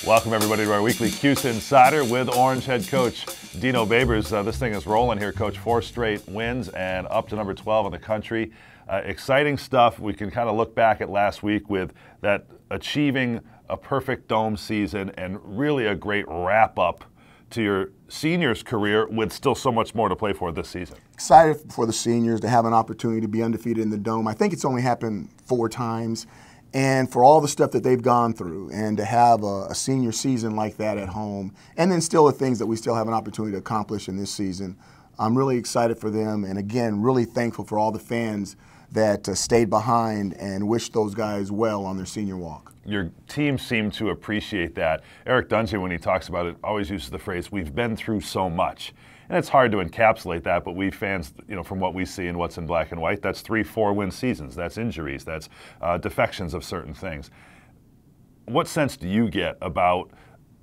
Welcome, everybody, to our weekly CuseInsider with Orange head coach Dino Babers. This thing is rolling here, Coach. 4 straight wins and up to number 12 in the country. Exciting stuff. We can kind of look back at last week with that achieving a perfect dome season and really a great wrap-up to your seniors' career with still so much more to play for this season. Excited for the seniors to have an opportunity to be undefeated in the dome. I think it's only happened 4 times. And for all the stuff that they've gone through and to have a senior season like that at home, and then still the things that we still have an opportunity to accomplish in this season, I'm really excited for them. And again, really thankful for all the fans that stayed behind and wish those guys well on their senior walk. Your team seemed to appreciate that. Eric Dungy, when he talks about it, always uses the phrase, "We've been through so much." And it's hard to encapsulate that, but we fans, from what we see and what's in black and white, that's 3 4-win seasons. That's injuries. That's defections of certain things. What sense do you get about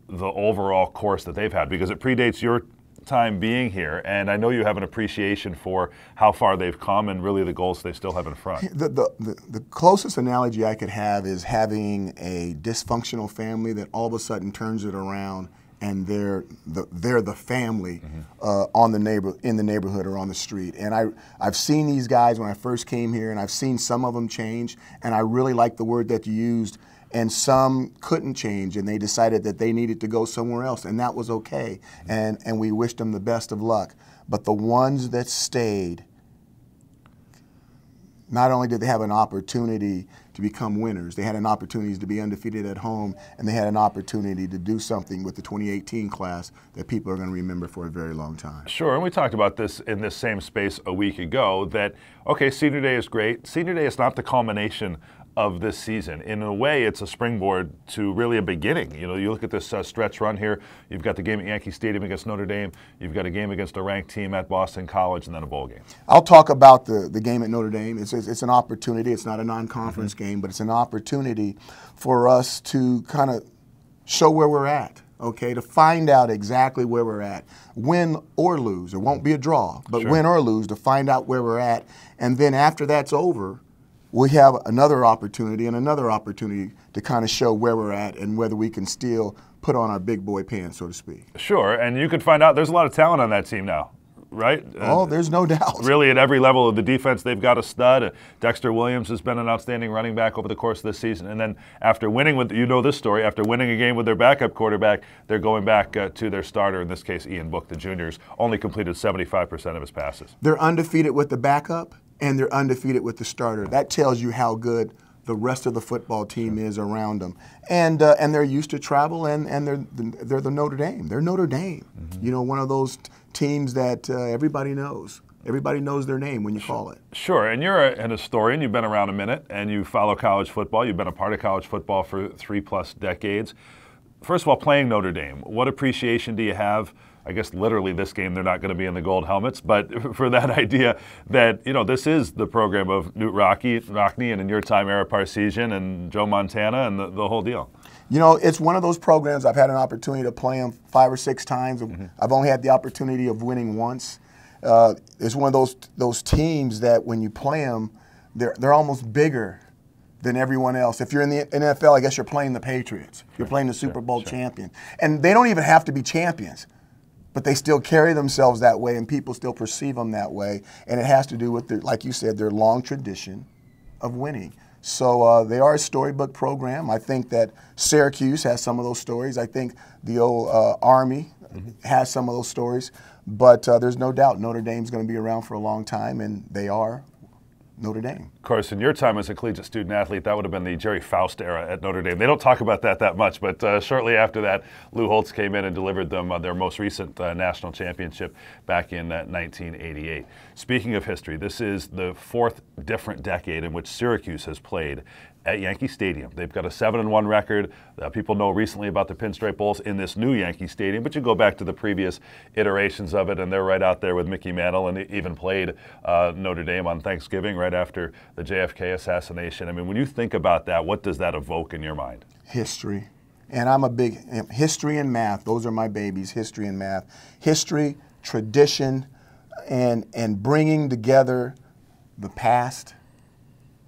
the overall course that they've had? Because it predates your time being here, and I know you have an appreciation for how far they've come and really the goals they still have in front. The closest analogy I could have is having a dysfunctional family that all of a sudden turns it around and they're the family in the neighborhood or on the street. And I've seen these guys when I first came here, and I've seen some of them change, and I really like the word that you used, and some couldn't change, and they decided that they needed to go somewhere else, and that was okay. And we wished them the best of luck. But the ones that stayed, not only did they have an opportunity to become winners, they had an opportunity to be undefeated at home, and they had an opportunity to do something with the 2018 class that people are going to remember for a very long time. Sure, and we talked about this in this same space a week ago, that, okay, Senior Day is great. Senior Day is not the culmination of this season. In a way, it's a springboard to really a beginning. You look at this stretch run here. You've got the game at Yankee Stadium against Notre Dame. You've got a game against a ranked team at Boston College, and then a bowl game. I'll talk about the game at Notre Dame. It's an opportunity. It's not a non-conference game, but it's an opportunity for us to kind of show where we're at. Okay, to find out exactly where we're at, win or lose. It won't be a draw, but Sure. Win or lose, to find out where we're at. And then after that's over, we have another opportunity and another opportunity to kind of show where we're at and whether we can still put on our big boy pants, so to speak. Sure, and you could find out there's a lot of talent on that team now, right? Oh, there's no doubt. Really, at every level of the defense, they've got a stud. Dexter Williams has been an outstanding running back over the course of this season. And then after winning this story, after winning a game with their backup quarterback, they're going back to their starter, in this case, Ian Book, the junior's only completed 75% of his passes. They're undefeated with the backup, and they're undefeated with the starter. That tells you how good the rest of the football team is around them. And they're used to travel, and they're the Notre Dame. They're Notre Dame. Mm-hmm. One of those teams that everybody knows. Everybody knows their name when you call it. Sure, and you're an historian. You've been around a minute, and you follow college football. You've been a part of college football for 3+ decades. First of all, playing Notre Dame, what appreciation do you have? I guess literally this game they're not going to be in the gold helmets, but for that idea that, this is the program of Knute Rockne and in your time, Ara Parseghian and Joe Montana and the whole deal. It's one of those programs I've had an opportunity to play them 5 or 6 times. Mm-hmm. I've only had the opportunity of winning once. It's one of those teams that when you play them, they're almost bigger than everyone else. If you're in the NFL, I guess you're playing the Patriots. You're playing the Super Bowl champion. And they don't even have to be champions, but they still carry themselves that way, and people still perceive them that way. And it has to do with, like you said, their long tradition of winning. So they are a storybook program. I think that Syracuse has some of those stories. I think the old Army has some of those stories. But there's no doubt Notre Dame's going to be around for a long time, and they are Notre Dame. Of course, in your time as a collegiate student-athlete, that would have been the Jerry Faust era at Notre Dame. They don't talk about that much, but shortly after that, Lou Holtz came in and delivered them their most recent national championship back in 1988. Speaking of history, this is the 4th different decade in which Syracuse has played at Yankee Stadium. They've got a 7-1 record. People know recently about the Pinstripe Bowls in this new Yankee Stadium, but you go back to the previous iterations of it, and they're right out there with Mickey Mantle, and even played Notre Dame on Thanksgiving right after the JFK assassination. I mean, when you think about that, what does that evoke in your mind? History. And I'm a big history and math. Those are my babies, history and math. History, tradition, and bringing together the past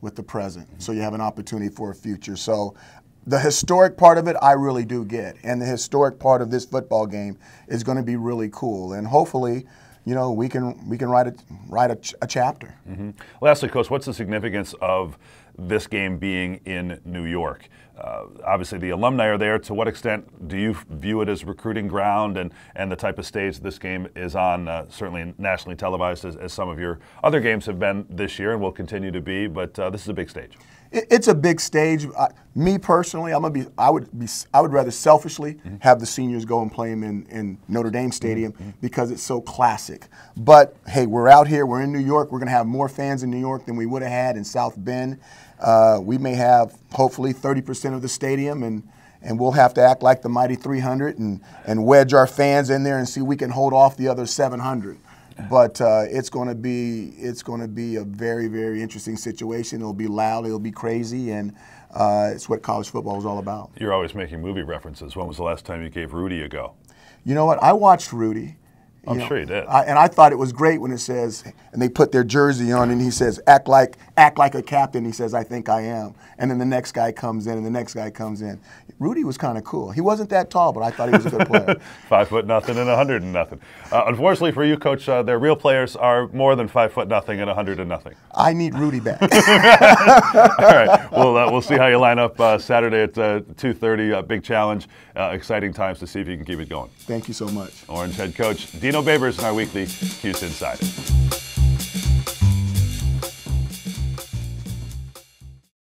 with the present. So you have an opportunity for a future. So the historic part of it, I really do get. And the historic part of this football game is going to be really cool. And hopefully, you know, we can write a chapter. Mm-hmm. Lastly, Coach, what's the significance of this game being in New York? Obviously, the alumni are there. To what extent do you view it as recruiting ground and the type of stage this game is on, certainly nationally televised as some of your other games have been this year and will continue to be, but this is a big stage. It's a big stage. Me personally, I would rather selfishly have the seniors go and play them in Notre Dame Stadium because it's so classic. But hey, we're out here. We're in New York. We're going to have more fans in New York than we would have had in South Bend. We may have hopefully 30% of the stadium, and we'll have to act like the mighty 300 and wedge our fans in there and see if we can hold off the other 700. But it's going to be a very, very interesting situation. It'll be loud, it'll be crazy, and it's what college football is all about. You're always making movie references. When was the last time you gave Rudy a go? You know what? I watched Rudy. I'm sure you did. And I thought it was great when it says, and they put their jersey on, and he says, act like a captain. He says, I think I am. And then the next guy comes in, and the next guy comes in. Rudy was kind of cool. He wasn't that tall, but I thought he was a good player. 5'0" and 100 Unfortunately for you, Coach, their real players are more than 5'0" and 100 I need Rudy back. All right. We'll see how you line up Saturday at 2:30. Big challenge. Exciting times to see if you can keep it going. Thank you so much. Orange head coach Dino Babers in our weekly CuseInsider.